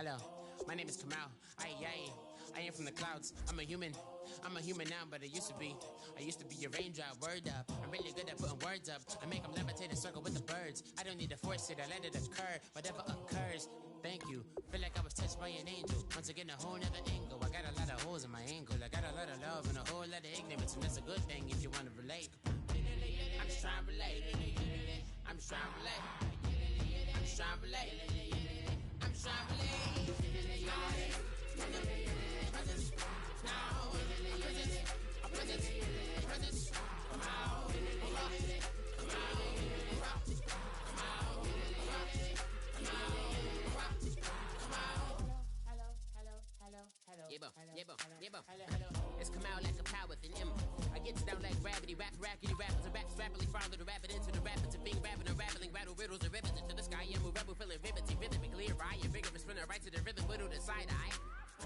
Hello, my name is Kamal. I am from the clouds. I'm a human now, but I used to be a raindrop. Word up, I'm really good at putting words up. I make them levitate and circle with the birds. I don't need to force it, I let it occur. Whatever occurs, thank you. Feel like I was touched by an angel. Once again, a whole nother angle. I got a lot of holes in my angle. I got a lot of love and a whole lot of ignorance, and that's a good thing if you want to relate. I'm just trying to relate. I'm just trying to relate. I'm just trying to relate. I'm just trying to relate. Presence now. Presence. Come out. Come out. Hello. It's come out like a power within him. I get down like gravity, rackety rappers and raps rapidly follow the rapid into the rapids of being rapping, unraveling, rattle riddles and rivets into the sky. I'm a rebel, feeling rhythmically clear. I am vigorous, spinner right to the rhythm, widow to side eye.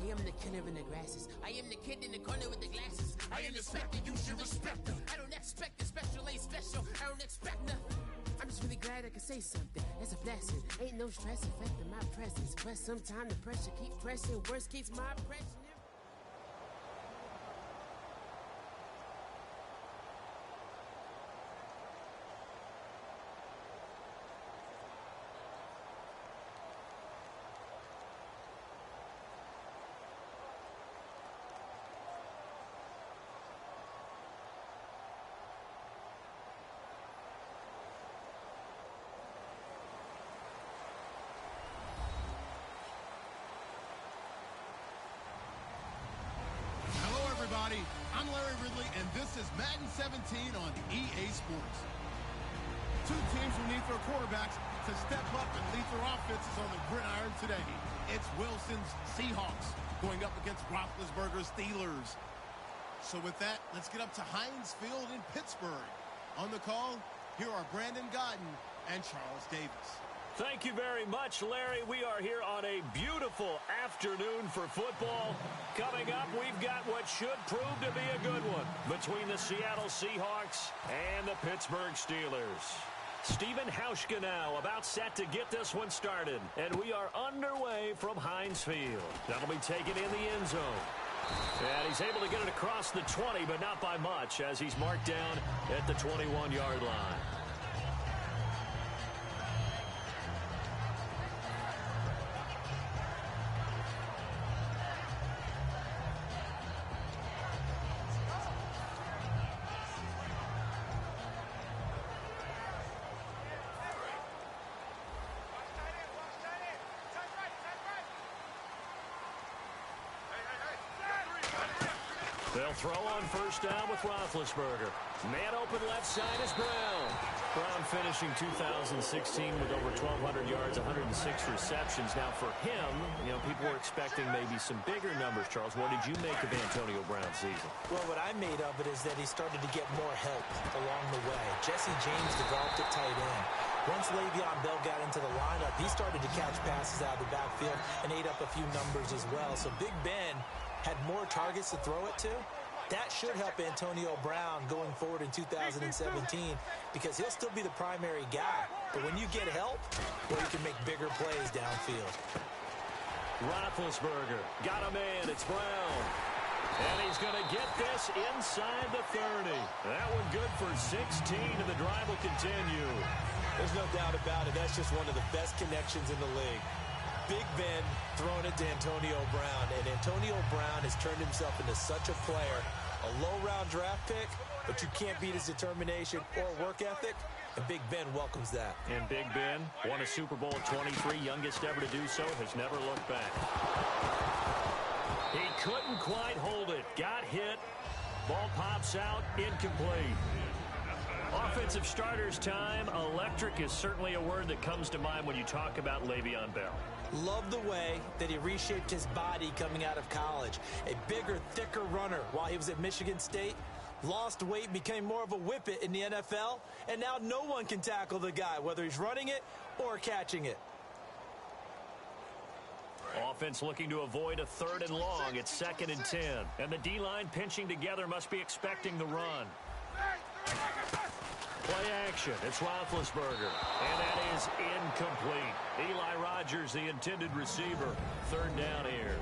I am the killer in the grasses. I am the kid in the corner with the glasses. I am the specter, you should respect them. I don't expect the special, ain't special. I don't expect nothing. I'm just really glad I can say something. That's a blessing. Ain't no stress affecting my presence. But sometimes the pressure keeps pressing. Worst keeps my impression. Everybody, I'm Larry Ridley, and this is Madden 17 on EA Sports. Two teams will need their quarterbacks to step up and lead their offenses on the gridiron today. It's Wilson's Seahawks going up against Roethlisberger's Steelers. So with that, let's get up to Heinz Field in Pittsburgh. On the call, here are Brandon Godden and Charles Davis. Thank you very much, Larry. We are here on a beautiful afternoon for football. Coming up, we've got what should prove to be a good one between the Seattle Seahawks and the Pittsburgh Steelers. Stephen Hauschka now about set to get this one started. And we are underway from Heinz Field. That'll be taken in the end zone. And he's able to get it across the 20, but not by much, as he's marked down at the 21-yard line. They'll throw on first down with Roethlisberger. Man open left side is Brown. Brown finishing 2016 with over 1,200 yards, 106 receptions. Now for him, people were expecting maybe some bigger numbers. Charles, what did you make of Antonio Brown's season? Well, what I made of it is that he started to get more help along the way. Jesse James developed at tight end. Once Le'Veon Bell got into the lineup, he started to catch passes out of the backfield and ate up a few numbers as well. So Big Ben had more targets to throw it to. That should help Antonio Brown going forward in 2017 because he'll still be the primary guy. But when you get help, well, you can make bigger plays downfield. Roethlisberger got a man. It's Brown. And he's going to get this inside the 30. That one good for 16, and the drive will continue. There's no doubt about it. That's just one of the best connections in the league. Big Ben throwing it to Antonio Brown, and Antonio Brown has turned himself into such a player. A low-round draft pick, but you can't beat his determination or work ethic, and Big Ben welcomes that. And Big Ben won a Super Bowl at 23, youngest ever to do so, has never looked back. He couldn't quite hold it. Got hit. Ball pops out, incomplete. Offensive starters time. Electric is certainly a word that comes to mind when you talk about Le'Veon Bell. Love the way that he reshaped his body coming out of college. A bigger, thicker runner while he was at Michigan State. Lost weight, became more of a whippet in the NFL. And now no one can tackle the guy, whether he's running it or catching it. Offense looking to avoid a 3rd and long. It's 2nd and 10. And the D-line pinching together, must be expecting the run. Play action. It's Roethlisberger, and that is incomplete. Eli Rogers, the intended receiver. Third down here.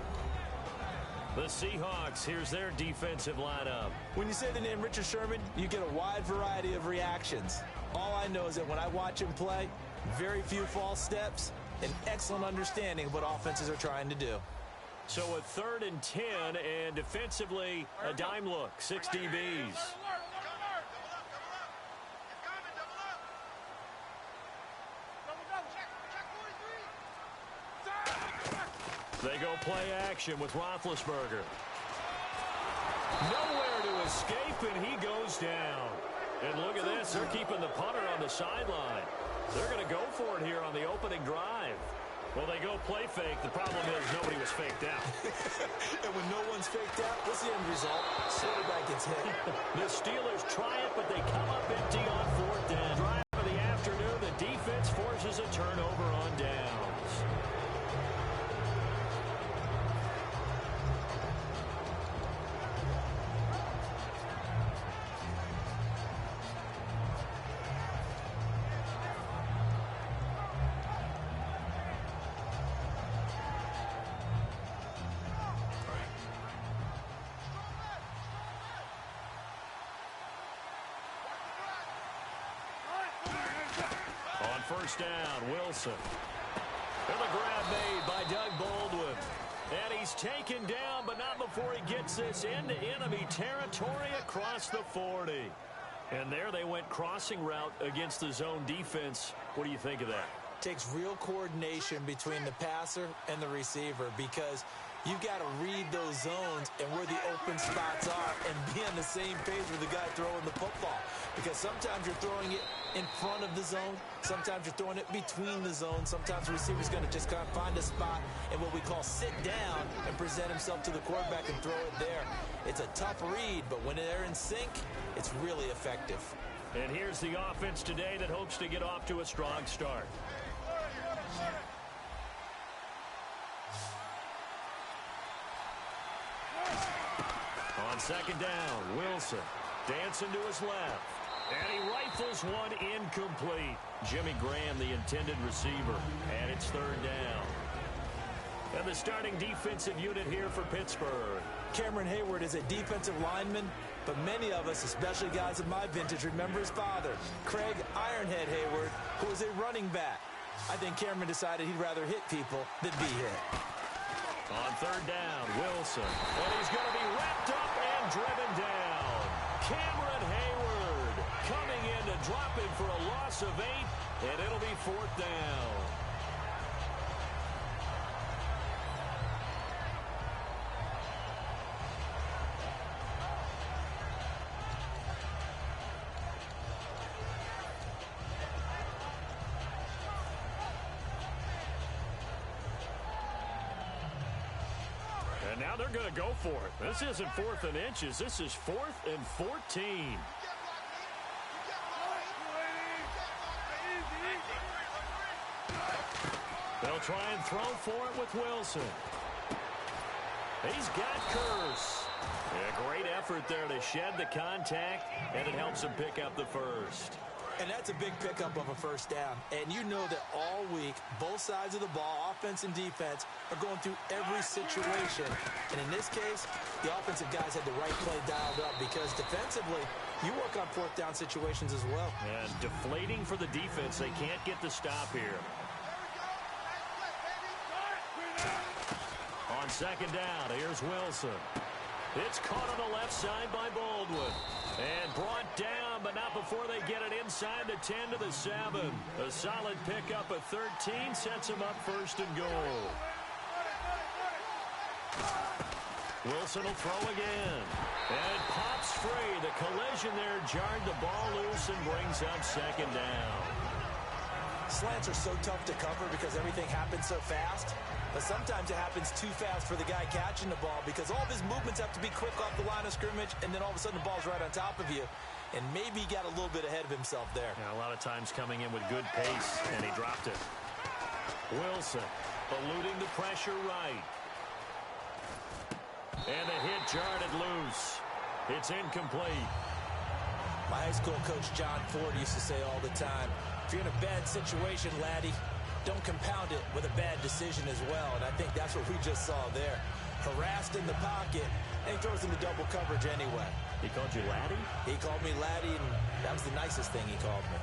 The Seahawks, here's their defensive lineup. When you say the name Richard Sherman, you get a wide variety of reactions. All I know is that when I watch him play, very few false steps, an excellent understanding of what offenses are trying to do. So a 3rd and 10, and defensively, a dime look, 6 DBs. They go play action with Roethlisberger. Nowhere to escape, and he goes down. And look at this. They're keeping the punter on the sideline. They're going to go for it here on the opening drive. Well, they go play fake. The problem is nobody was faked out. And when no one's faked out, what's the end result? Quarterback gets hit. The Steelers try it, but they come up empty on 4th down. Drive of the afternoon, the defense forces a turnover on downs. First down, Wilson. And the grab made by Doug Baldwin. And he's taken down, but not before he gets this into enemy territory across the 40. And there they went crossing route against the zone defense. What do you think of that? Takes real coordination between the passer and the receiver because you've got to read those zones and where the open spots are and be on the same page with the guy throwing the football. Because sometimes you're throwing it in front of the zone. Sometimes you're throwing it between the zones. Sometimes the receiver's going to just kind of find a spot and what we call sit down and present himself to the quarterback and throw it there. It's a tough read, but when they're in sync, it's really effective. And here's the offense today that hopes to get off to a strong start. On second down, Wilson dancing to his left. And he rifles one incomplete. Jimmy Graham, the intended receiver. And it's 3rd down. And the starting defensive unit here for Pittsburgh. Cameron Hayward is a defensive lineman, but many of us, especially guys of my vintage, remember his father, Craig Ironhead Hayward, who was a running back. I think Cameron decided he'd rather hit people than be hit. On 3rd down, Wilson. And he's going to be wrapped up and driven down. Cameron Hayward coming in to drop him for a loss of 8, and it'll be 4th down. And now they're going to go for it. This isn't 4th and inches. This is 4th and 14. They'll try and throw for it with Wilson. He's got Curse. A great effort there to shed the contact, and it helps him pick up the first. And that's a big pickup of a first down. And you know that all week, both sides of the ball, offense and defense, are going through every situation. And in this case, the offensive guys had the right play dialed up because defensively, you work on 4th down situations as well. And deflating for the defense. They can't get the stop here. On second down, here's Wilson. It's caught on the left side by Baldwin. And brought down, but not before they get it inside the 10 to the 7. A solid pickup of 13 sets him up 1st and goal. Wilson will throw again. And it pops free. The collision there jarred the ball loose and brings up 2nd down. Slants are so tough to cover because everything happens so fast. But sometimes it happens too fast for the guy catching the ball because all of his movements have to be quick off the line of scrimmage, and then all of a sudden the ball's right on top of you. And maybe he got a little bit ahead of himself there. Yeah, a lot of times coming in with good pace, and he dropped it. Wilson eluding the pressure right. And the hit jarred it loose. It's incomplete. My high school coach, John Ford, used to say all the time, if you're in a bad situation, laddie, don't compound it with a bad decision as well. And I think that's what we just saw there. Harassed in the pocket, and he throws into double coverage anyway. He called you laddie? He called me laddie, and that was the nicest thing he called me.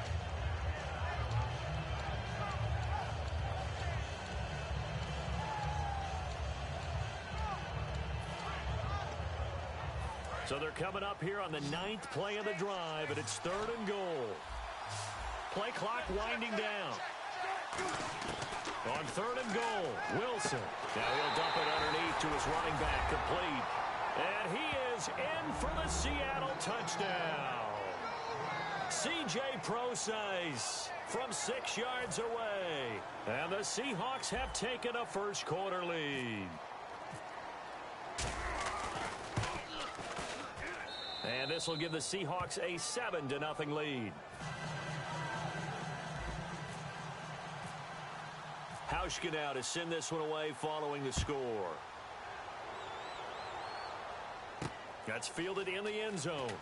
So they're coming up here on the 9th play of the drive, and it's 3rd and goal. Play clock winding down. On 3rd and goal, Wilson. Now he'll dump it underneath to his running back, complete. And he is in for the Seattle touchdown. C.J. Procise from 6 yards away. And the Seahawks have taken a first-quarter lead. And this will give the Seahawks a 7-0 lead. Hauschka now to send this one away following the score. That's fielded in the end zone.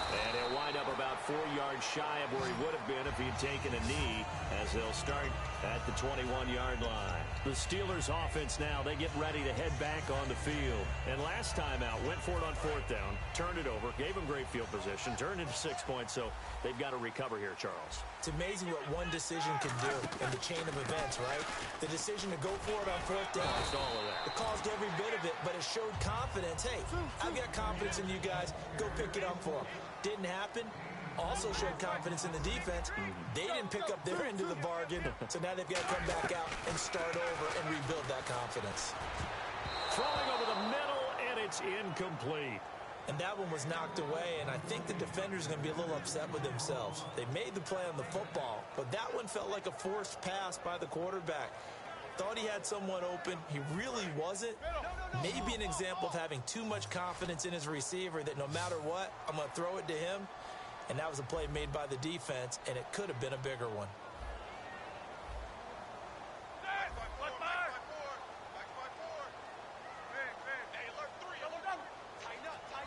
And he'll wind up about 4 yards shy of where he would have been if he had taken a knee, as they'll start at the 21-yard line. The Steelers offense now, they get ready to head back on the field. And last time out, went for it on 4th down, turned it over, gave them great field position, turned into 6 points, so they've got to recover here, Charles. It's amazing what one decision can do in the chain of events, right? The decision to go for it on 4th down. Caused all of that. It caused every bit of it, but it showed confidence. Hey, I've got confidence in you guys. Go pick it up for them. Didn't happen. Also showed confidence in the defense. They didn't pick up their end of the bargain, so now they've got to come back out and start over and rebuild that confidence. Throwing over the middle, and it's incomplete. And that one was knocked away, and I think the defender's going to be a little upset with themselves. They made the play on the football, but that one felt like a forced pass by the quarterback. Thought he had someone open. He really wasn't. Maybe an example of having too much confidence in his receiver that no matter what, I'm going to throw it to him. And that was a play made by the defense, and it could have been a bigger one.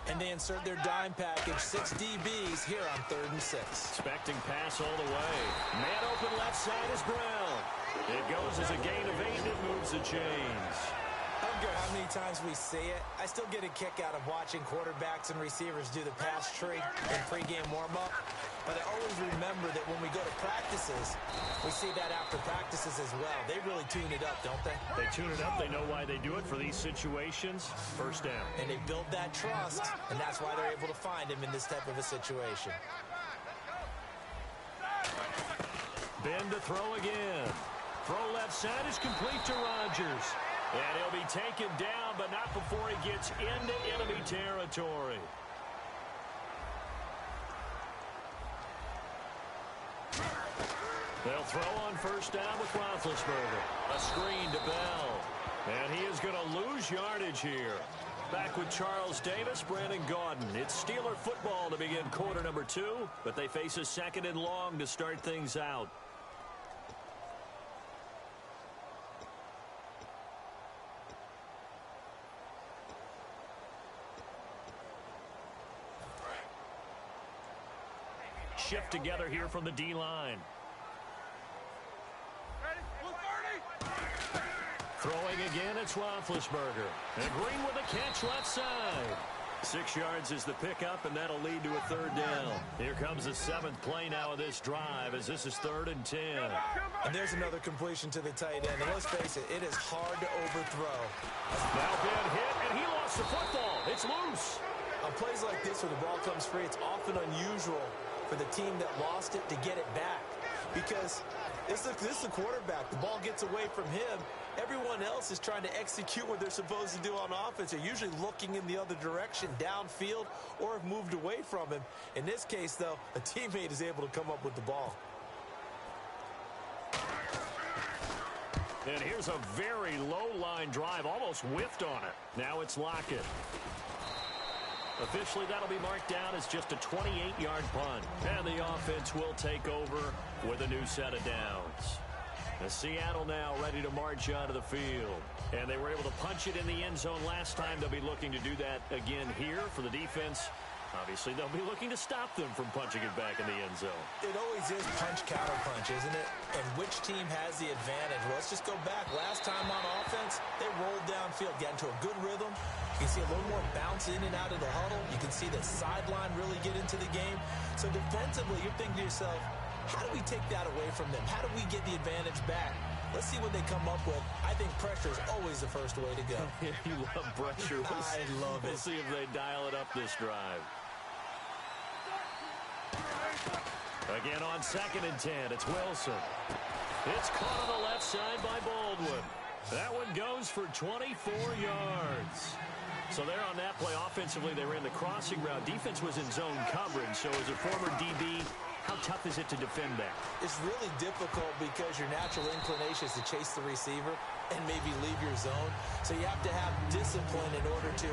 And they insert their dime package, 6 DBs here on 3rd and 6. Expecting pass all the way. Man open left side is Brown. It goes as a gain of 8, and it moves the chains. I don't care how many times we see it. I still get a kick out of watching quarterbacks and receivers do the pass tree in pregame warm-up. But I always remember that when we go to practices, we see that after practices as well. They really tune it up, don't they? They tune it up. They know why they do it for these situations. 1st down. And they build that trust, and that's why they're able to find him in this type of a situation. Ben to throw again. Throw left side is complete to Rodgers. And he'll be taken down, but not before he gets into enemy territory. They'll throw on 1st down with Roethlisberger. A screen to Bell. And he is going to lose yardage here. Back with Charles Davis, Brandon Gaudin. It's Steeler football to begin quarter number 2, but they face a 2nd and long to start things out. Shift together here from the D-line. Throwing again, it's Roethlisberger. And Green with a catch left side. 6 yards is the pickup, and that'll lead to a 3rd down. Here comes the 7th play now of this drive, as this is 3rd and 10. And there's another completion to the tight end. And let's face it, it is hard to overthrow. Now Ben hit, and he lost the football. It's loose. On plays like this where the ball comes free, it's often unusual for the team that lost it to get it back. Because this is the quarterback. The ball gets away from him. Everyone else is trying to execute what they're supposed to do on offense. They're usually looking in the other direction, downfield, or have moved away from him. In this case, though, a teammate is able to come up with the ball. And here's a very low-line drive, almost whiffed on it. Now it's Lockett. Officially, that'll be marked down as just a 28-yard punt. And the offense will take over with a new set of downs. And Seattle now ready to march onto the field. And they were able to punch it in the end zone last time. They'll be looking to do that again here for the defense. Obviously, they'll be looking to stop them from punching it back in the end zone. It always is punch, counter punch, isn't it? And which team has the advantage? Well, let's just go back. Last time on offense, they rolled downfield, got into a good rhythm. You can see a little more bounce in and out of the huddle. You can see the sideline really get into the game. So defensively, you're thinking to yourself, how do we take that away from them? How do we get the advantage back? Let's see what they come up with. I think pressure is always the first way to go. You love pressure. I love it. We'll see if they dial it up this drive. Again on 2nd and 10, it's Wilson. It's caught on the left side by Baldwin. That one goes for 24 yards. So there on that play, offensively, they ran the crossing route. Defense was in zone coverage, so as a former DB, how tough is it to defend that? It's really difficult because your natural inclination is to chase the receiver and maybe leave your zone. So you have to have discipline in order to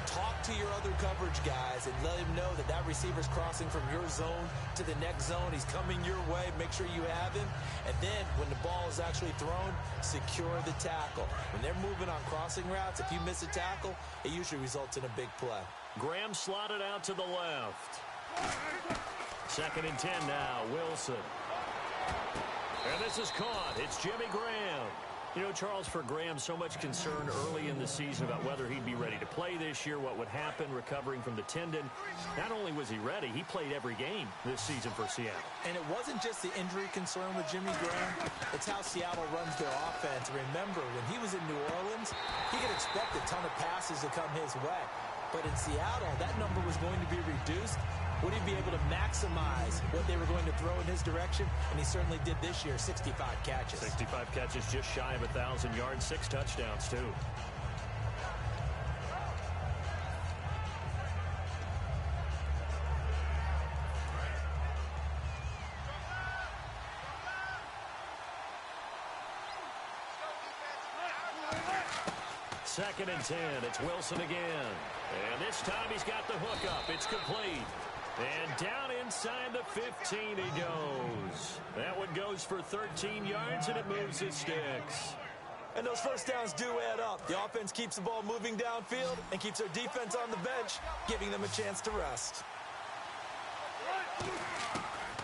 talk to your other coverage guys and let him know that that receiver's crossing from your zone to the next zone. He's coming your way. Make sure you have him. And then when the ball is actually thrown, secure the tackle. When they're moving on crossing routes, if you miss a tackle, it usually results in a big play. Graham slotted out to the left. 2nd and 10 now, Wilson. And this is caught. It's Jimmy Graham. You know, Charles, for Graham, so much concern early in the season about whether he'd be ready to play this year, what would happen recovering from the tendon. Not only was he ready, he played every game this season for Seattle. And it wasn't just the injury concern with Jimmy Graham. It's how Seattle runs their offense. Remember, when he was in New Orleans, he could expect a ton of passes to come his way. But in Seattle, that number was going to be reduced. Would he be able to maximize what they were going to throw in his direction? And he certainly did this year, 65 catches. 65 catches, just shy of 1,000 yards, 6 touchdowns, too. Second and 10, it's Wilson again. And this time he's got the hook up. It's complete. And down inside the 15 he goes. That one goes for 13 yards, and it moves the sticks. And those first downs do add up. The offense keeps the ball moving downfield and keeps their defense on the bench, giving them a chance to rest.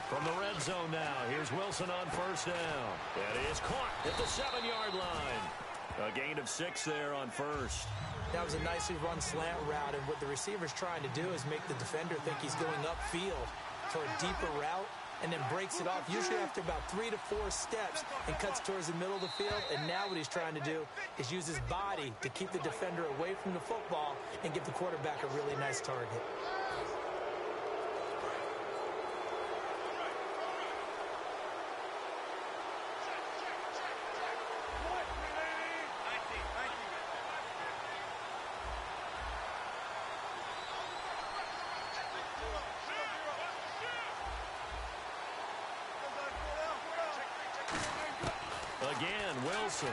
From the red zone now, here's Wilson on first down. That is caught at the 7-yard line. A gain of 6 there on first. That was a nicely run slant route, and what the receiver's trying to do is make the defender think he's going upfield for a deeper route, and then breaks it off, usually after about 3 to 4 steps, and cuts towards the middle of the field. And now what he's trying to do is use his body to keep the defender away from the football and give the quarterback a really nice target. Again, Wilson.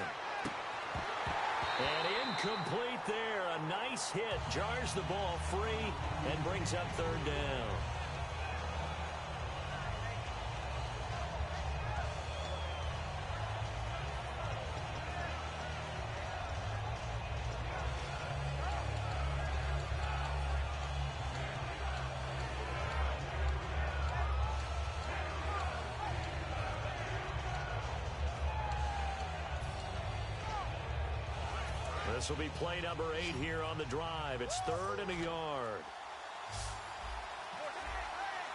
And incomplete there. A nice hit. Jars the ball free and brings up third down. This will be play number 8 here on the drive. It's 3rd and a yard.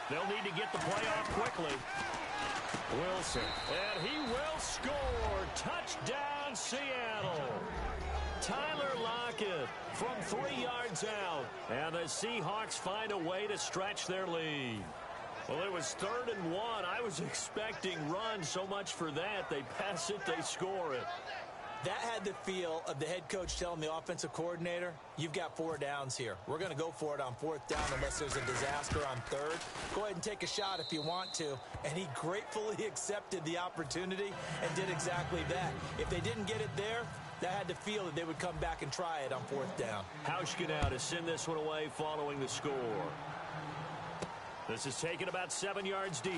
They'll need to get the play off quickly. Wilson, and he will score. Touchdown, Seattle. Tyler Lockett from 3 yards out. And the Seahawks find a way to stretch their lead. Well, it was 3rd and 1. I was expecting run, so much for that. They pass it, they score it. That had the feel of the head coach telling the offensive coordinator, you've got 4 downs here. We're going to go for it on 4th down unless there's a disaster on 3rd. Go ahead and take a shot if you want to. And he gratefully accepted the opportunity and did exactly that. If they didn't get it there, that had the feel that they would come back and try it on 4th down. Hauschka now to send this one away following the score. This is taken about 7 yards deep.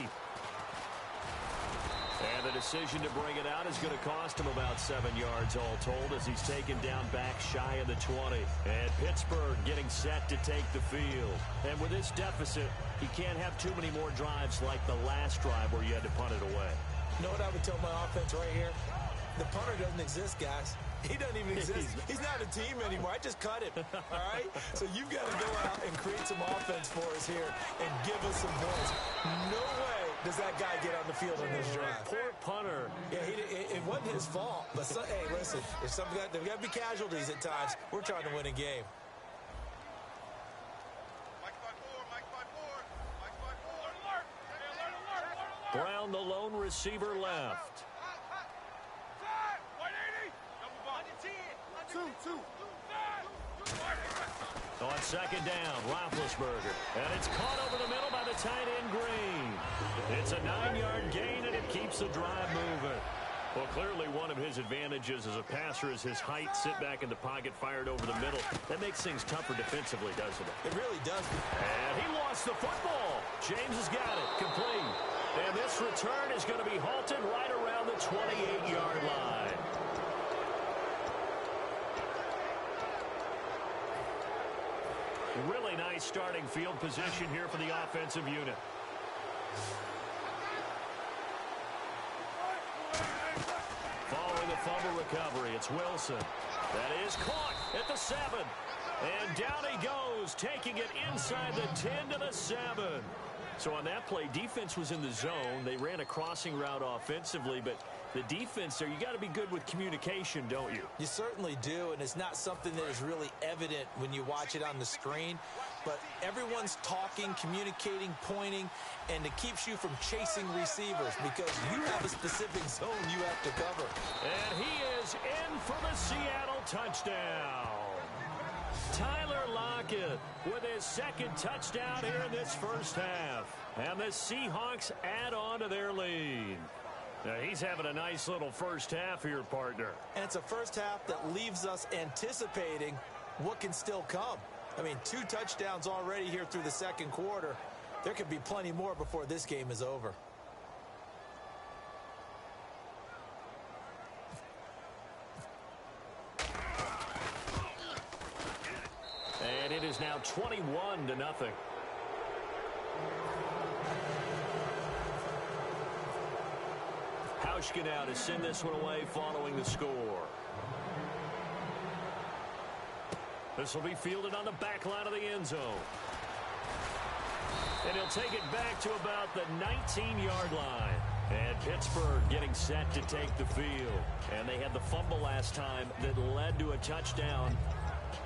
And the decision to bring it out is going to cost him about 7 yards all told as he's taken down back shy of the 20. And Pittsburgh getting set to take the field. And with this deficit, he can't have too many more drives like the last drive where you had to punt it away. You know what I would tell my offense right here? The punter doesn't exist, guys. He doesn't even exist. He's not a team anymore. I just cut him, all right? So you've got to go out and create some offense for us here and give us some points. No way does that guy get on the field on this drive. Poor punter. Yeah, it wasn't his fault. But, hey, listen, there's got to be casualties at times. We're trying to win a game. Brown, the lone receiver, left. On second down, Roethlisberger. And it's caught over the middle by the tight end, Green. It's a 9-yard gain, and it keeps the drive moving. Well, clearly one of his advantages as a passer is his height. Sit back in the pocket, fired over the middle. That makes things tougher defensively, doesn't it? It really does. And he lost the football. James has got it. Complete. And this return is going to be halted right around the 28-yard line. Really nice starting field position here for the offensive unit. Following the fumble recovery, it's Wilson. That is caught at the 7. And down he goes, taking it inside the 10 to the 7. So on that play, defense was in the zone. They ran a crossing route offensively, but the defense there, you got to be good with communication, don't you? You certainly do, and it's not something that is really evident when you watch it on the screen. But everyone's talking, communicating, pointing, and it keeps you from chasing receivers because you have a specific zone you have to cover. And he is in for the Seattle touchdown. Tyler Lockett with his second touchdown here in this first half. And the Seahawks add on to their lead. Now, he's having a nice little first half here, partner. And it's a first half that leaves us anticipating what can still come. I mean, 2 touchdowns already here through the second quarter. There could be plenty more before this game is over. And it is now 21-0. Hauschka now to send this one away following the score. This will be fielded on the back line of the end zone. And he'll take it back to about the 19-yard line. And Pittsburgh getting set to take the field. And they had the fumble last time that led to a touchdown.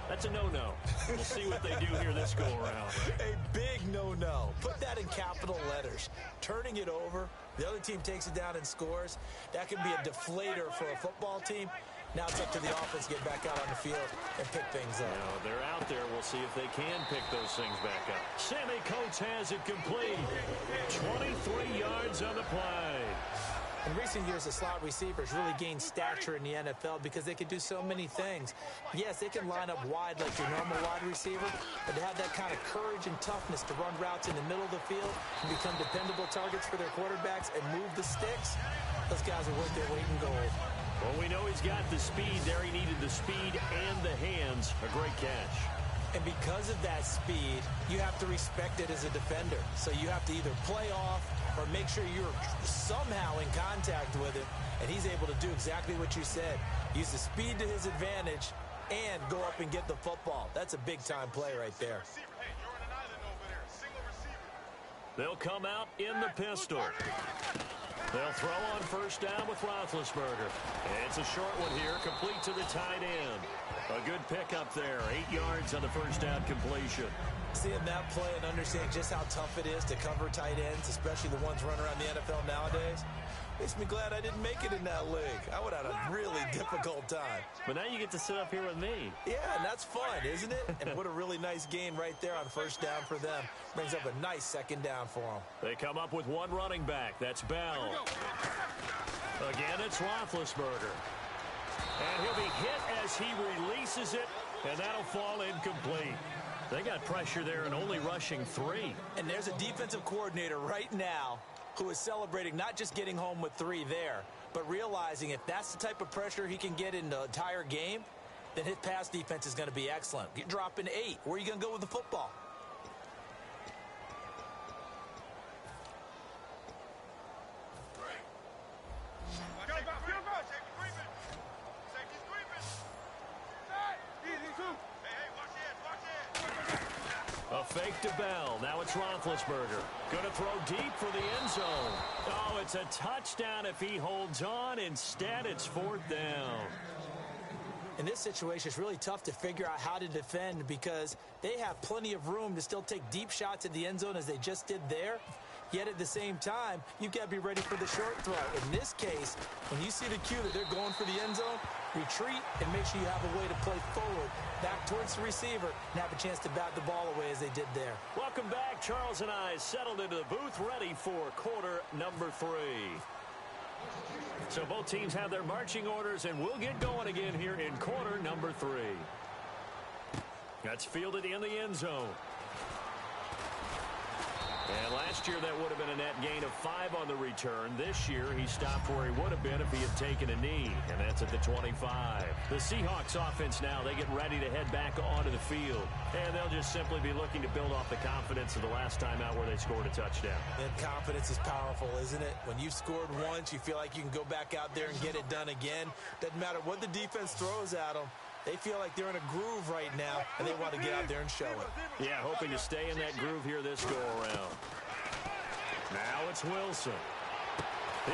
That's a no-no. We'll see what they do here this go-around. A big no-no. Put that in capital letters. Turning it over, the other team takes it down and scores. That could be a deflator for a football team. Now it's up to the offense to get back out on the field and pick things up. Now, they're out there. We'll see if they can pick those things back up. Sammy Coates has it complete. 23 yards on the play. In recent years, the slot receivers really gained stature in the NFL because they can do so many things. Yes, they can line up wide like your normal wide receiver, but to have that kind of courage and toughness to run routes in the middle of the field and become dependable targets for their quarterbacks and move the sticks, those guys are worth their weight in gold. Well, we know he's got the speed there. He needed the speed and the hands. A great catch. And because of that speed, you have to respect it as a defender. So you have to either play off or make sure you're somehow in contact with him. And he's able to do exactly what you said. Use the speed to his advantage and go up and get the football. That's a big-time play right there. They'll come out in the pistol. They'll throw on first down with Roethlisberger. It's a short one here, complete to the tight end. A good pickup there, 8 yards on the first down completion. Seeing that play and understanding just how tough it is to cover tight ends, especially the ones running around the NFL nowadays, makes me glad I didn't make it in that league. I would have had a really difficult time. But now you get to sit up here with me. Yeah, and that's fun, isn't it? And what a really nice gain right there on first down for them. Brings up a nice second down for them. They come up with one running back. That's Bell. Again, it's Roethlisberger. And he'll be hit as he releases it, and that'll fall incomplete. They got pressure there and only rushing 3. And there's a defensive coordinator right now who is celebrating not just getting home with 3 there, but realizing if that's the type of pressure he can get in the entire game, then his pass defense is going to be excellent. You're dropping 8. Where are you going to go with the football? A fake to Bell. Now it's Roethlisberger. Going to throw deep for the end zone. Oh, it's a touchdown if he holds on. Instead, it's 4th down. In this situation, it's really tough to figure out how to defend because they have plenty of room to still take deep shots at the end zone as they just did there. Yet at the same time, you've got to be ready for the short throw. In this case, when you see the cue that they're going for the end zone, retreat and make sure you have a way to play forward, back towards the receiver, and have a chance to bat the ball away as they did there. Welcome back. Charles and I settled into the booth, ready for quarter number 3. So both teams have their marching orders, and we'll get going again here in quarter number 3. That's fielded in the end zone. And last year, that would have been a net gain of 5 on the return. This year, he stopped where he would have been if he had taken a knee, and that's at the 25. The Seahawks offense now, they get ready to head back onto the field. And they'll just simply be looking to build off the confidence of the last time out where they scored a touchdown. And confidence is powerful, isn't it? When you've scored once, you feel like you can go back out there and get it done again. Doesn't matter what the defense throws at them. They feel like they're in a groove right now, and they want to get out there and show it. Yeah, hoping to stay in that groove here this go-around. Now it's Wilson.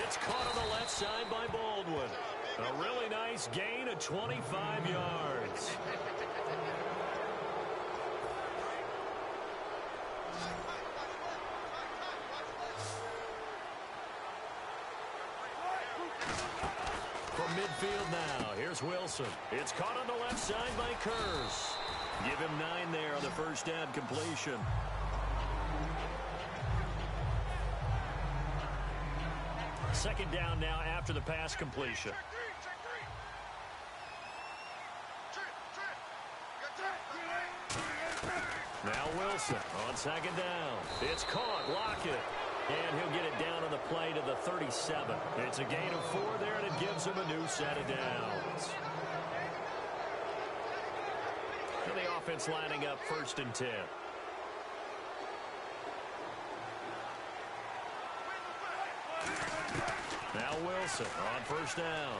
It's caught on the left side by Baldwin. A really nice gain of 25 yards. From midfield now, here's Wilson. It's caught on the left side by Kurz. Give him 9 there on the first down completion. Second down now after the pass completion. Now Wilson on second down. It's caught. Lockett. And he'll get it down on the play to the 37. It's a gain of 4 there, and it gives him a new set of downs. And the offense lining up 1st and 10. Now Wilson on first down.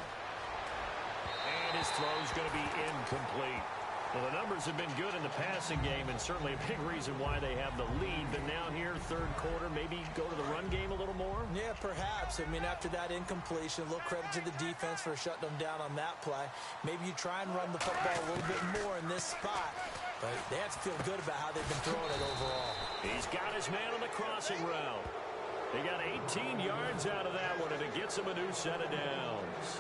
And his throw's going to be incomplete. Well, the numbers have been good in the passing game, and certainly a big reason why they have the lead. But now here, third quarter, maybe go to the run game a little more? Yeah, perhaps. I mean, after that incompletion, a little credit to the defense for shutting them down on that play. Maybe you try and run the football a little bit more in this spot. But they have to feel good about how they've been throwing it overall. He's got his man on the crossing route. They got 18 yards out of that one, and it gets him a new set of downs.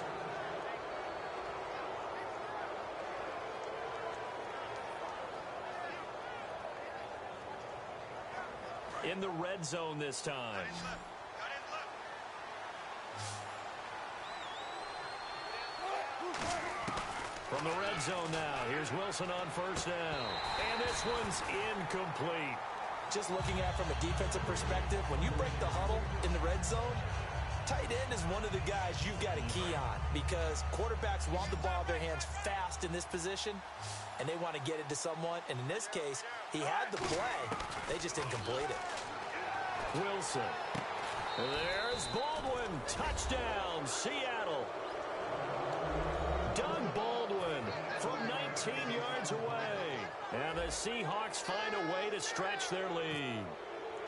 In the red zone this time. From the red zone now, here's Wilson on first down. And this one's incomplete. Just looking at it from a defensive perspective, when you break the huddle in the red zone, tight end is one of the guys you've got to key on because quarterbacks want the ball in their hands fast in this position, and they want to get it to someone. And in this case, he had the play. They just didn't complete it. Wilson. There's Baldwin. Touchdown, Seattle. Doug Baldwin from 19 yards away. And the Seahawks find a way to stretch their lead.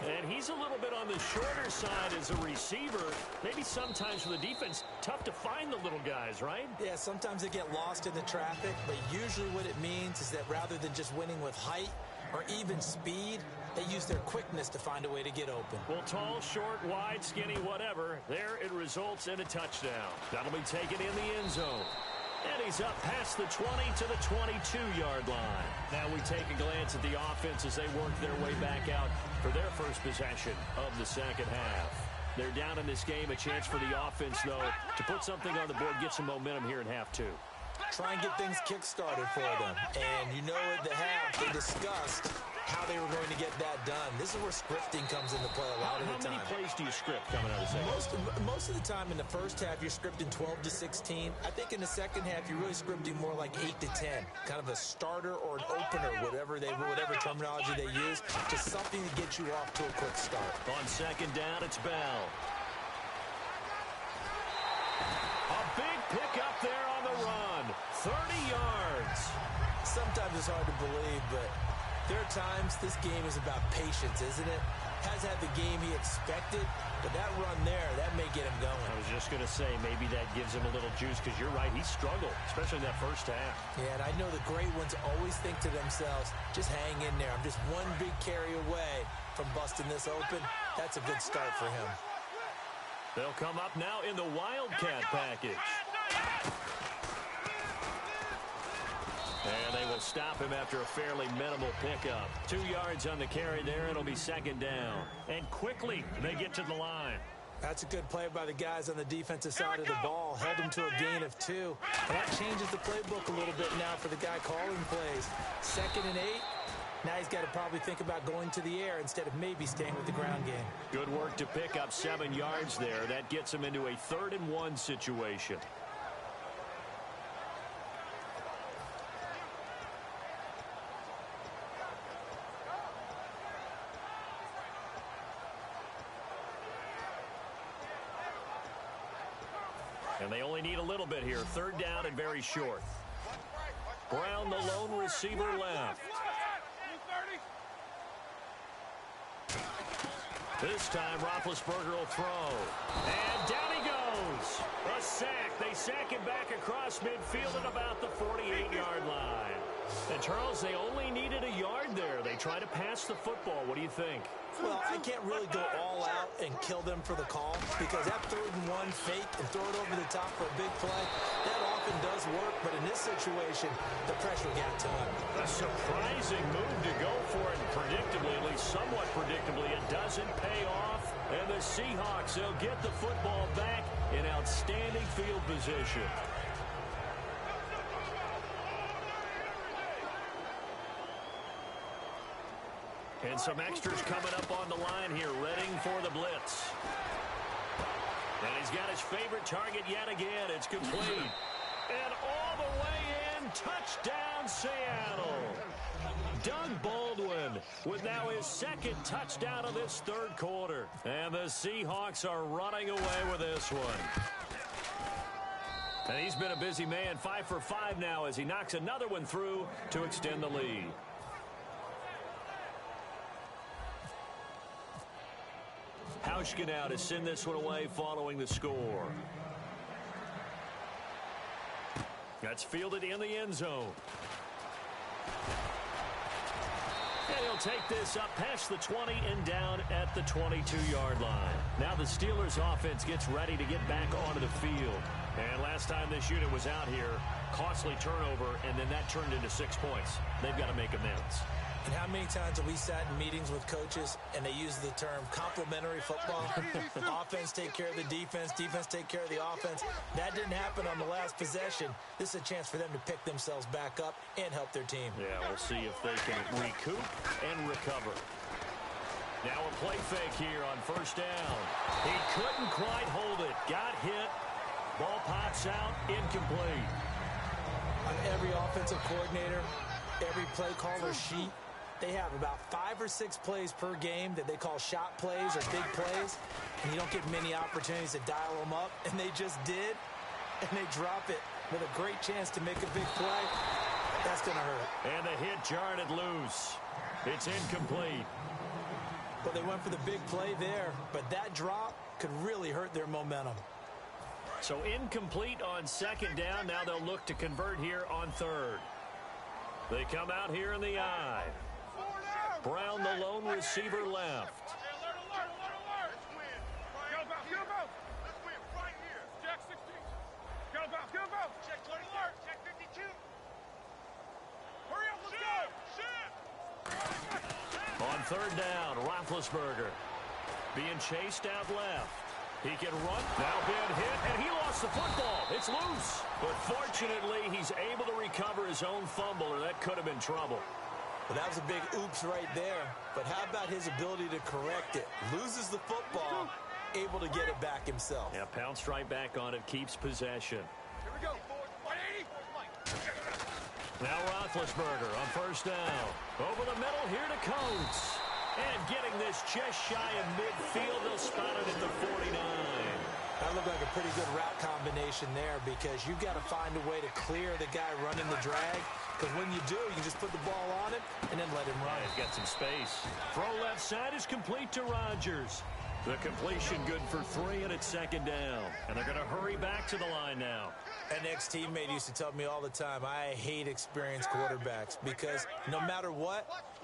And he's a little bit on the shorter side as a receiver. Maybe sometimes for the defense, tough to find the little guys, right? Yeah, sometimes they get lost in the traffic, but usually what it means is that rather than just winning with height or even speed, they use their quickness to find a way to get open. Well, tall, short, wide, skinny, whatever, there it results in a touchdown. That'll be taken in the end zone. And he's up past the 20 to the 22-yard line. Now we take a glance at the offense as they work their way back out for their first possession of the second half. They're down in this game. A chance for the offense, though, to put something on the board, get some momentum here in half 2. Try and get things kick-started for them. And you know at the half, they discussed how they were going to get that done. This is where scripting comes into play a lot of the time. How many plays do you script coming out of the second? Most of the time in the first half, you're scripting 12-16. I think in the second half, you're really scripting more like 8-10, kind of a starter or an opener, whatever terminology they use, just something to get you off to a quick start. On second down, it's Bell. A big pickup there on the run. 30 yards. Sometimes it's hard to believe, but there are times this game is about patience, isn't it? Has had the game he expected, but that run there, that may get him going. I was just going to say, maybe that gives him a little juice, because you're right, he struggled, especially in that first half. Yeah, and I know the great ones always think to themselves, just hang in there. I'm just one big carry away from busting this open. That's a good start for him. They'll come up now in the Wildcat package. And they will stop him after a fairly minimal pickup. 2 yards on the carry there. It'll be second down. And quickly, they get to the line. That's a good play by the guys on the defensive side of the ball. Held him to a gain of 2. And that changes the playbook a little bit now for the guy calling plays. 2nd and 8. Now he's got to probably think about going to the air instead of maybe staying with the ground game. Good work to pick up 7 yards there. That gets him into a 3rd and 1 situation. And they only need a little bit here. 3rd down and very short. Brown, the lone receiver, left. This time, Roethlisberger will throw. And down he goes. A sack. They sack him back across midfield at about the 48-yard line. And, Charles, they only needed a yard there. They try to pass the football. What do you think? Well, I can't really go all out and kill them for the call, because that 3rd and 1 fake and throw it over the top for a big play, that often does work, but in this situation, the pressure got to him. A surprising move to go for it, and predictably, at least somewhat predictably, it doesn't pay off. And the Seahawks, they'll get the football back in outstanding field position. And some extras coming up on the line here, readying for the blitz. And he's got his favorite target yet again. It's complete. And all the way in, touchdown Seattle. Doug Baldwin with now his 2nd touchdown of this 3rd quarter. And the Seahawks are running away with this one. And he's been a busy man, 5 for 5 now as he knocks another one through to extend the lead. Hauschka now to send this one away following the score. That's fielded in the end zone. And he'll take this up past the 20 and down at the 22-yard line. Now the Steelers offense gets ready to get back onto the field. And last time this unit was out here, costly turnover, and then that turned into 6 points. They've got to make amends. And how many times have we sat in meetings with coaches and they use the term complementary football? Offense take care of the defense, defense take care of the offense. That didn't happen on the last possession. This is a chance for them to pick themselves back up and help their team. Yeah, we'll see if they can recoup and recover. Now a play fake here on 1st down. He couldn't quite hold it. Got hit. Ball pops out. Incomplete. On every offensive coordinator, every play caller sheet, they have about 5 or 6 plays per game that they call shot plays or big plays, and you don't get many opportunities to dial them up, and they just did, and they drop it with a great chance to make a big play. That's going to hurt. And the hit jarred it loose. It's incomplete. Well, they went for the big play there, but that drop could really hurt their momentum. So incomplete on 2nd down. Now they'll look to convert here on 3rd. They come out here in the I. Brown, the lone receiver, left. On 3rd down, Roethlisberger being chased out left. He can run. Now been hit, and he lost the football. It's loose. But fortunately, he's able to recover his own fumble, or that could have been trouble. Well, that was a big oops right there. But how about his ability to correct it? Loses the football, able to get it back himself. Yeah, pounced right back on it, keeps possession. Here we go. 180. Now Roethlisberger on first down. Over the middle, here to Coates. And getting this just shy of midfield, they'll spot it at the 49. That looked like a pretty good route combination there because you've got to find a way to clear the guy running the drag. Because when you do, you just put the ball on him and then let him run. He's got some space. Throw left side is complete to Rodgers. The completion good for 3, and it's second down. And they're going to hurry back to the line now. An ex-teammate used to tell me all the time, I hate experienced quarterbacks because no matter what,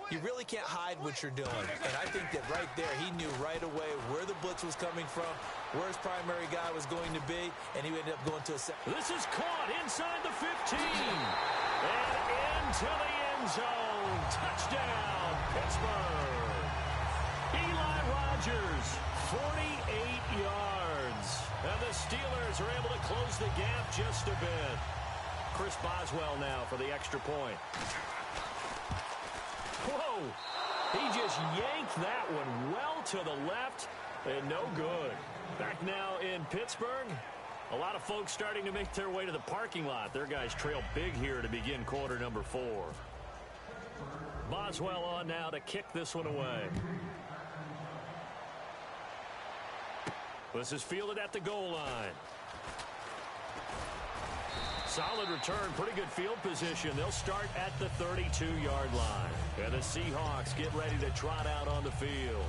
you really can't hide what you're doing. And I think that right there, he knew right away where the blitz was coming from, where his primary guy was going to be, and he ended up going to a set. This is caught inside the 15. And into the end zone. Touchdown, Pittsburgh. Eli Rodgers, 48 yards. And the Steelers are able to close the gap just a bit. Chris Boswell now for the extra point. Whoa! He just yanked that one well to the left and no good. Back now in Pittsburgh. A lot of folks starting to make their way to the parking lot. Their guys trail big here to begin quarter number 4. Boswell on now to kick this one away. This is fielded at the goal line. Solid return, pretty good field position. They'll start at the 32-yard line. And the Seahawks get ready to trot out on the field.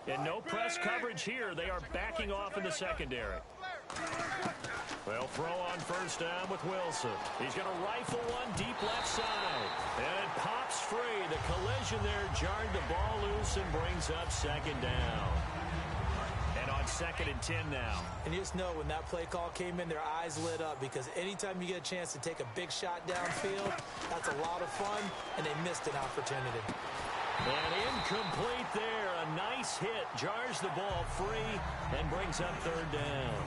And no press coverage here. They are backing off in the secondary. They'll throw on first down with Wilson. He's going to rifle one deep left side. And it pops free. The collision there jarred the ball loose and brings up second down. And on 2nd and 10 now. And you just know when that play call came in, their eyes lit up because anytime you get a chance to take a big shot downfield, that's a lot of fun, and they missed an opportunity. And incomplete there. A nice hit. Jars the ball free and brings up third down.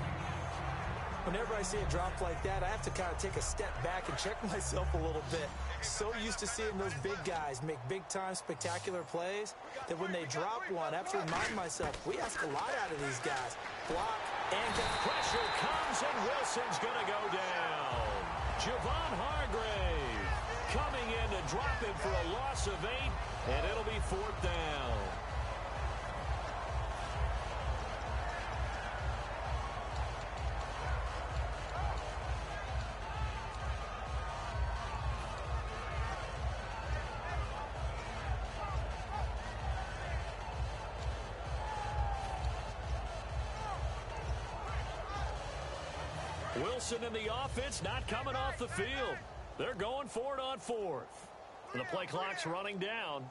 Whenever I see a drop like that, I have to kind of take a step back and check myself a little bit. So used to seeing those big guys make big-time spectacular plays that when they drop one, I have to remind myself, we ask a lot out of these guys. Block and get pressure comes, and Wilson's going to go down. Javon Hargrave coming in to drop him for a loss of 8, and it'll be 4th down. Wilson and the offense not coming off the field. They're going for it on 4th. And the play clock's running down.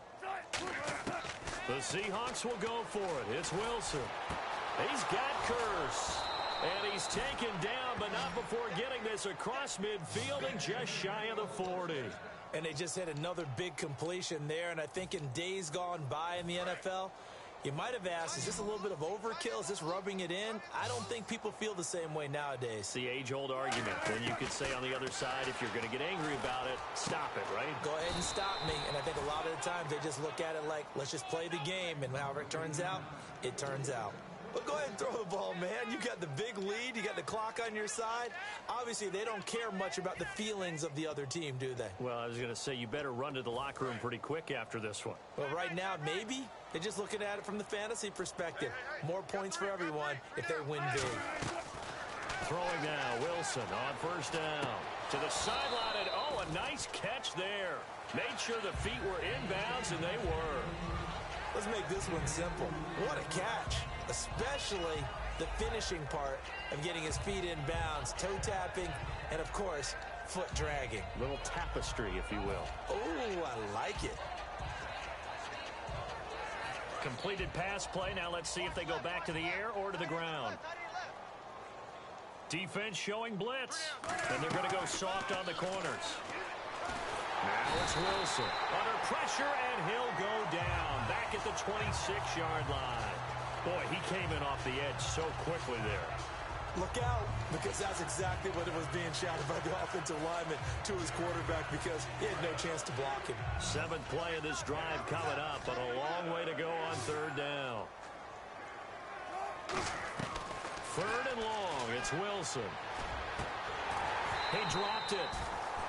The Seahawks will go for it. It's Wilson. He's got Curse. And he's taken down, but not before getting this across midfield and just shy of the 40. And they just had another big completion there. And I think in days gone by in the NFL, you might have asked, is this a little bit of overkill? Is this rubbing it in? I don't think people feel the same way nowadays. It's the age-old argument. Then you could say on the other side, if you're going to get angry about it, stop it, right? Go ahead and stop me. And I think a lot of the times they just look at it like, let's just play the game. And however it turns out, it turns out. But go ahead and throw the ball, man. You got the big lead. You got the clock on your side. Obviously, they don't care much about the feelings of the other team, do they? Well, I was going to say, you better run to the locker room pretty quick after this one. Well, right now, maybe. They're just looking at it from the fantasy perspective. More points for everyone if they win big. Throwing now, Wilson on first down. To the sideline, and oh, a nice catch there. Made sure the feet were inbounds, and they were. Let's make this one simple. What a catch. Especially the finishing part of getting his feet in bounds, toe tapping, and of course, foot dragging. Little tapestry, if you will. Oh, I like it. Completed pass play. Now let's see if they go back to the air or to the ground. Defense showing blitz. And they're going to go soft on the corners. Now it's Wilson. Under pressure, and he'll go down. Back at the 26-yard line. Boy, he came in off the edge so quickly there. Look out, because that's exactly what it was being shouted by the offensive lineman to his quarterback, because he had no chance to block him. 7th play of this drive coming up, but a long way to go on 3rd down. 3rd and long, it's Wilson. He dropped it.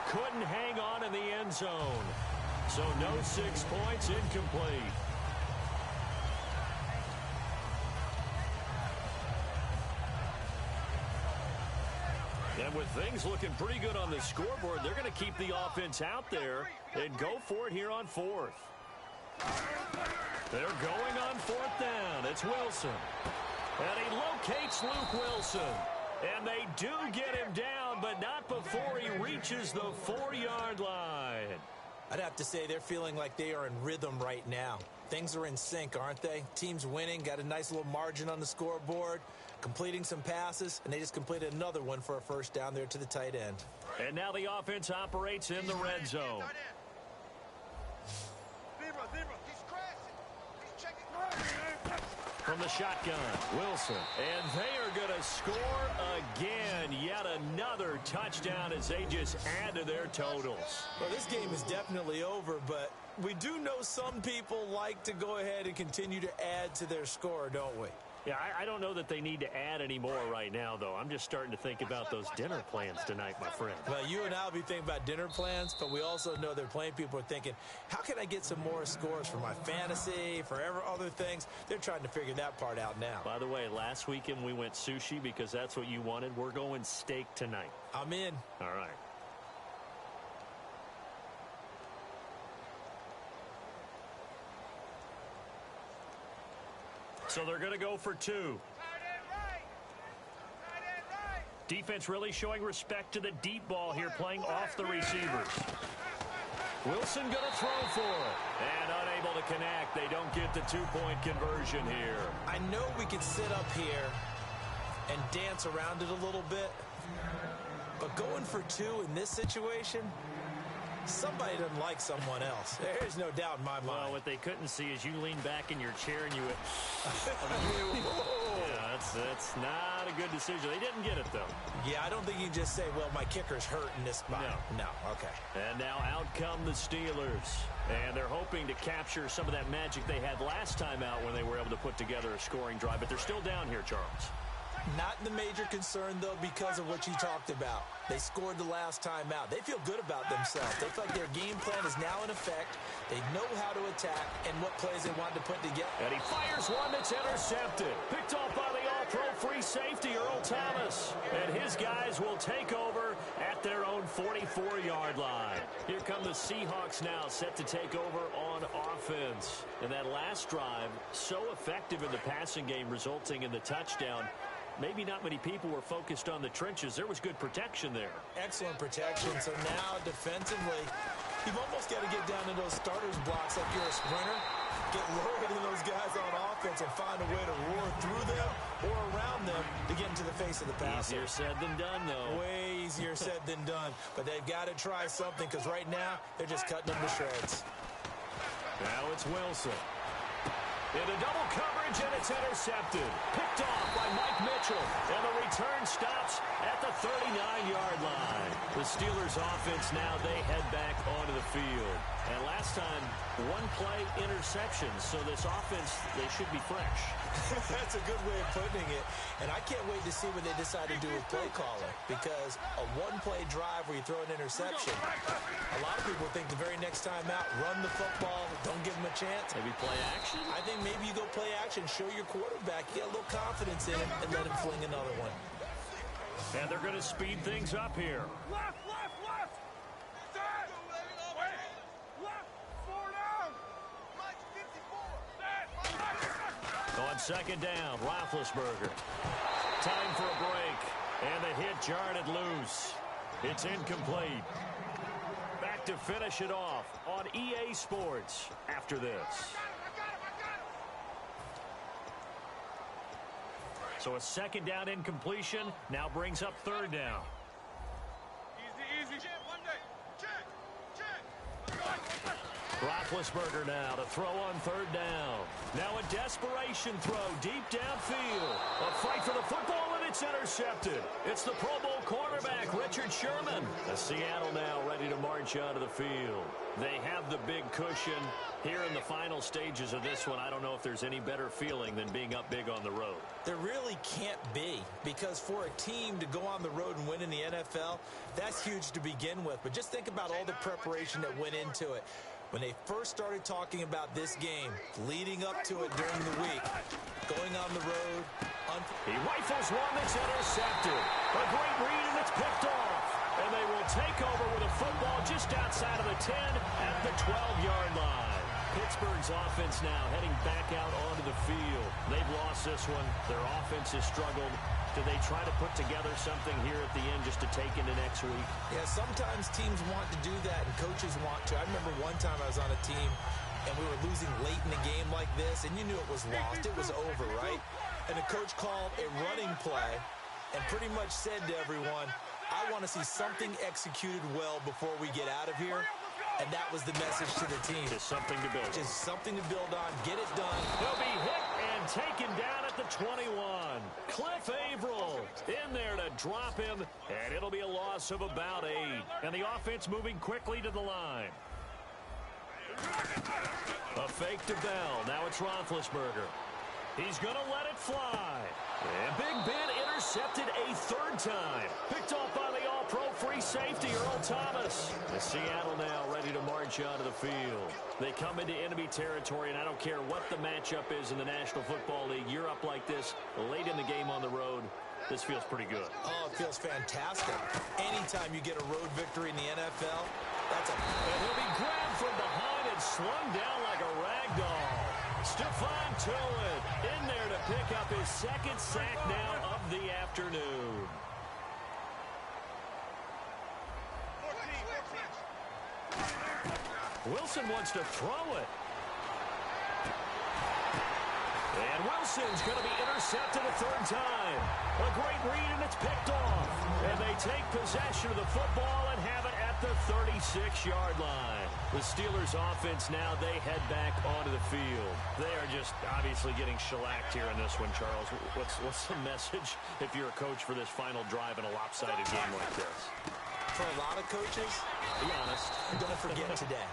Couldn't hang on in the end zone. So no 6 points, incomplete. And with things looking pretty good on the scoreboard, they're going to keep the offense out there and go for it here on 4th. They're going on 4th down. It's Wilson. And he locates Luke Wilson. And they do get him down, but not before he reaches the 4-yard line. I'd have to say they're feeling like they are in rhythm right now. Things are in sync, aren't they? Team's winning, got a nice little margin on the scoreboard, completing some passes, and they just completed another one for a 1st down there to the tight end. And now the offense operates in the red zone. He's crashing. He's checking. From the shotgun, Wilson. And they are going to score again. Yet another touchdown as they just add to their totals. Well, this game is definitely over, but we do know some people like to go ahead and continue to add to their score, don't we? Yeah, I don't know that they need to add any more right now, though. I'm just starting to think about those dinner plans tonight, my friend. Well, you and I will be thinking about dinner plans, but we also know they're playing people are thinking, how can I get some more scores for my fantasy, for other things? They're trying to figure that part out now. By the way, last weekend we went sushi because that's what you wanted. We're going steak tonight. I'm in. All right. So they're going to go for 2. Defense really showing respect to the deep ball here, playing off the receivers. Wilson going to throw for it. And unable to connect. They don't get the 2-point conversion here. I know we can sit up here and dance around it a little bit, but going for 2 in this situation, somebody doesn't like someone else. There's no doubt in my mind. Well, what they couldn't see is you lean back in your chair and you went, yeah, that's not a good decision. They didn't get it, though. Yeah, I don't think you can just say, well, my kicker's hurt in this spot. No, okay. And now out come the Steelers. And they're hoping to capture some of that magic they had last time out when they were able to put together a scoring drive. But they're still down here, Charles. Not the major concern, though, because of what you talked about. They scored the last time out. They feel good about themselves. They feel like their game plan is now in effect. They know how to attack and what plays they want to put together. And he fires one that's intercepted. Picked off by the all-pro free safety, Earl Thomas. And his guys will take over at their own 44-yard line. Here come the Seahawks now, set to take over on offense. And that last drive, so effective in the passing game, resulting in the touchdown. Maybe not many people were focused on the trenches. There was good protection there. Excellent protection. So now defensively, you've almost got to get down to those starters blocks like you're a sprinter. Get lower than those guys on offense and find a way to roar through them or around them to get into the face of the passer. Easier said than done, though. Way easier said than done. But they've got to try something because right now they're just cutting them to shreds. Now it's Wilson. Into double coverage, and it's intercepted. Picked off by Mike Mitchell. And the return stops at the 39-yard line. The Steelers offense now, they head back onto the field. And last time, one-play interception. So this offense, they should be fresh. That's a good way of putting it. And I can't wait to see what they decide to do with play calling. Because a one-play drive where you throw an interception, a lot of people think the very next time out, run the football, don't give them a chance. Maybe play action? I think maybe you go play action, show your quarterback, get a little confidence in him, and let him fling another one. And they're going to speed things up here. Left. Set. Wait. Left. 4 down. Mike 54. On second down, Roethlisberger. Time for a break. And the hit jarred loose. It's incomplete. Back to finish it off on EA Sports after this. So a second down incompletion now brings up third down. Easy. Check. 1 day. Check. Roethlisberger now to throw on third down. Now a desperation throw deep downfield. A fight for the football, and it's intercepted. It's the Pro Bowl cornerback, Richard Sherman. Seattle now ready to march out of the field. They have the big cushion. Here in the final stages of this one, I don't know if there's any better feeling than being up big on the road. There really can't be, because for a team to go on the road and win in the NFL, that's huge to begin with. But just think about all the preparation that went into it. When they first started talking about this game, leading up to it during the week, going on the road. He rifles one that's intercepted. A great read, and it's picked off. And they will take over with a football just outside of the 10 at the 12-yard line. Pittsburgh's offense now heading back out onto the field. They've lost this one. Their offense has struggled. Do they try to put together something here at the end just to take into next week? Yeah, sometimes teams want to do that and coaches want to. I remember one time I was on a team and we were losing late in a game like this, and you knew it was lost. It was over, right? And the coach called a running play and pretty much said to everyone, I want to see something executed well before we get out of here. And that was the message to the team. Just something to build. Just something to build on. Get it done. He'll be hit and taken down at the 21. Cliff Averill in there to drop him, and it'll be a loss of about 8. And the offense moving quickly to the line. A fake to Bell. Now it's Roethlisberger. He's going to let it fly. And Big Ben intercepted a third time. Picked off by the all-pro free safety, Earl Thomas. And Seattle now ready to march out of the field. They come into enemy territory, and I don't care what the matchup is in the National Football League. You're up like this late in the game on the road. This feels pretty good. Oh, it feels fantastic. Anytime you get a road victory in the NFL, that's a... And he'll be grabbed from behind and slung down like a rag doll. Stephon Tuitt in there to pick up his second sack now of the afternoon. Wilson wants to throw it. And Wilson's going to be intercepted a third time. A great read, and it's picked off. And they take possession of the football and have it at the 36-yard line. The Steelers' offense now, they head back onto the field. They are just obviously getting shellacked here in this one, Charles. What's the message if you're a coach for this final drive in a lopsided game like this? For a lot of coaches, be honest, don't forget today.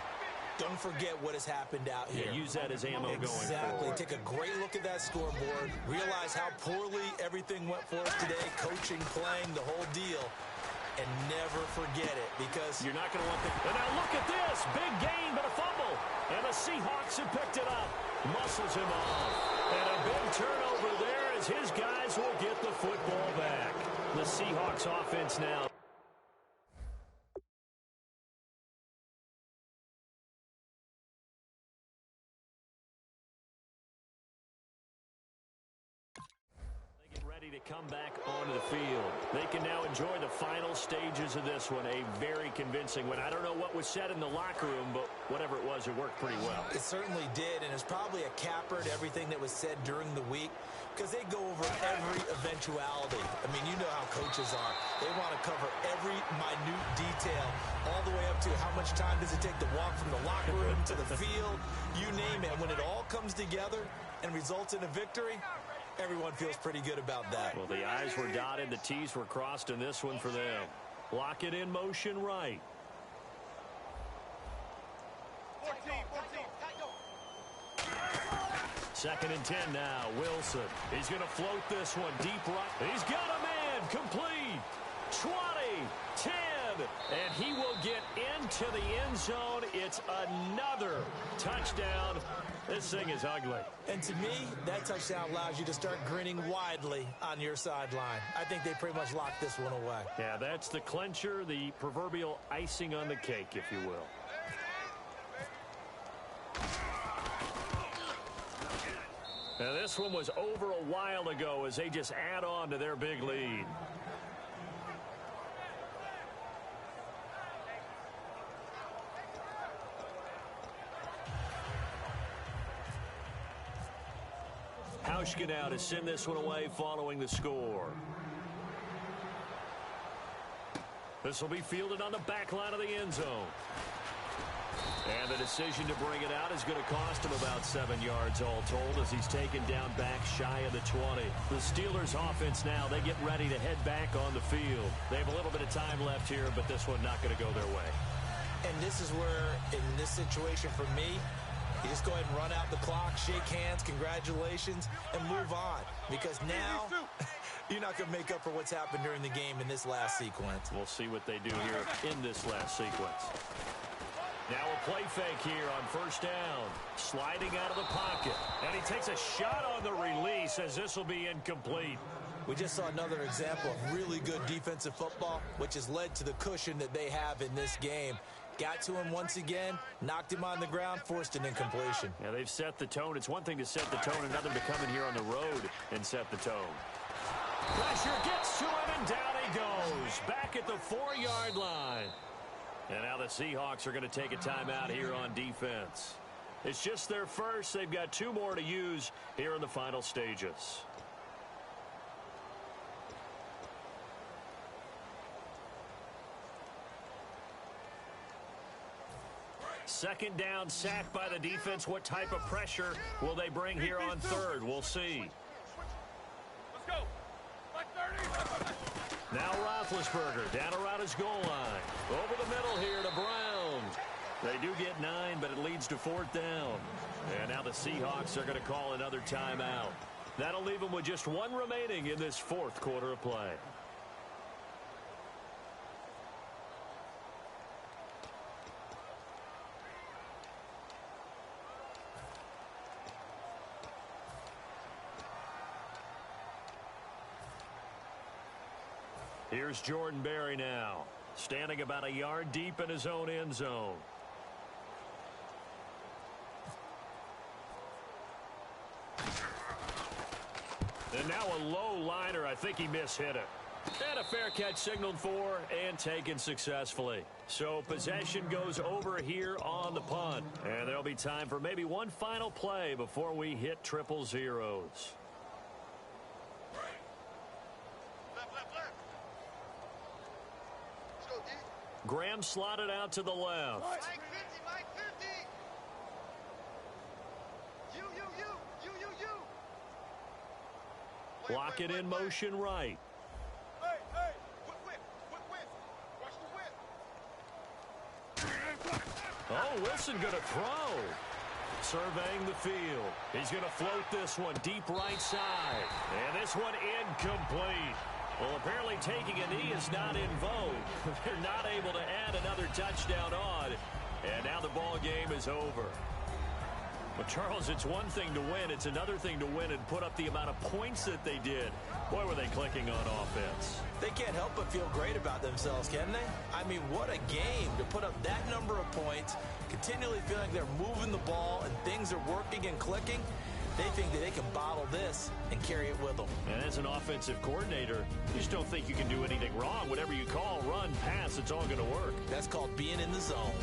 Don't forget what has happened out here. Yeah, use that as ammo going forward. Exactly. Take a great look at that scoreboard. Realize how poorly everything went for us today. Coaching, playing, the whole deal. And never forget it, because you're not going to want the... And now look at this. Big gain, but a fumble. And the Seahawks have picked it up. Muscles him off. And a big turnover there as his guys will get the football back. The Seahawks offense now. Ready to come back onto the field. They can now enjoy the final stages of this one. A very convincing one. I don't know what was said in the locker room, but whatever it was, it worked pretty well. It certainly did, and it's probably a capper to everything that was said during the week, because they go over every eventuality. I mean, you know how coaches are. They want to cover every minute detail, all the way up to how much time does it take to walk from the locker room to the field, you name it. When it all comes together and results in a victory, everyone feels pretty good about that. Well, the I's were dotted, the T's were crossed in this one for them. Lock it in motion right. 2nd and 10 now. Wilson. He's going to float this one deep right. He's got a man. Complete. 20. 10. And he will get into the end zone. It's another touchdown. This thing is ugly. And to me, that touchdown allows you to start grinning widely on your sideline. I think they pretty much locked this one away. Yeah, that's the clincher, the proverbial icing on the cake, if you will. Now, this one was over a while ago as they just add on to their big lead. Hauschka now to send this one away following the score. This will be fielded on the back line of the end zone. And the decision to bring it out is going to cost him about 7 yards all told as he's taken down back shy of the 20. The Steelers offense now, they get ready to head back on the field. They have a little bit of time left here, but this one not going to go their way. And this is where, in this situation for me, you just go ahead and run out the clock, shake hands, congratulations, and move on. Because now, you're not going to make up for what's happened during the game in this last sequence. We'll see what they do here in this last sequence. Now a play fake here on first down. Sliding out of the pocket. And he takes a shot on the release as this will be incomplete. We just saw another example of really good defensive football, which has led to the cushion that they have in this game. Got to him once again, knocked him on the ground, forced an incompletion. Yeah, they've set the tone. It's one thing to set the tone, another to come in here on the road and set the tone. Pressure gets to him, and down he goes. Back at the 4-yard line. And now the Seahawks are going to take a timeout here on defense. It's just their first. They've got 2 more to use here in the final stages. Second down, sack by the defense. What type of pressure will they bring here on third? We'll see. Let's go. Like 30. Now Roethlisberger down around his goal line. Over the middle here to Brown. They do get 9, but it leads to 4th down. And now the Seahawks are going to call another timeout. That'll leave them with just 1 remaining in this 4th quarter of play. Here's Jordan Berry now, standing about a yard deep in his own end zone. And now a low liner. I think he mishit it. And a fair catch signaled for and taken successfully. So possession goes over here on the punt. And there'll be time for maybe one final play before we hit 000. Graham slotted out to the left. Mike 50, Mike 50. You. Block it in motion right. Hey. Quick whip. Watch the whip. Oh, Wilson going to throw. Surveying the field. He's going to float this one deep right side. And this one incomplete. Well, apparently taking a knee is not in vogue. They're not able to add another touchdown on. And now the ball game is over. But, Charles, it's one thing to win. It's another thing to win and put up the amount of points that they did. Boy, were they clicking on offense. They can't help but feel great about themselves, can they? I mean, what a game to put up that number of points, continually feeling they're moving the ball and things are working and clicking. They think that they can bottle this and carry it with them. And as an offensive coordinator, you just don't think you can do anything wrong. Whatever you call, run, pass, it's all going to work. That's called being in the zone.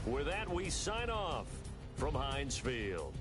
With that, we sign off from Heinz Field.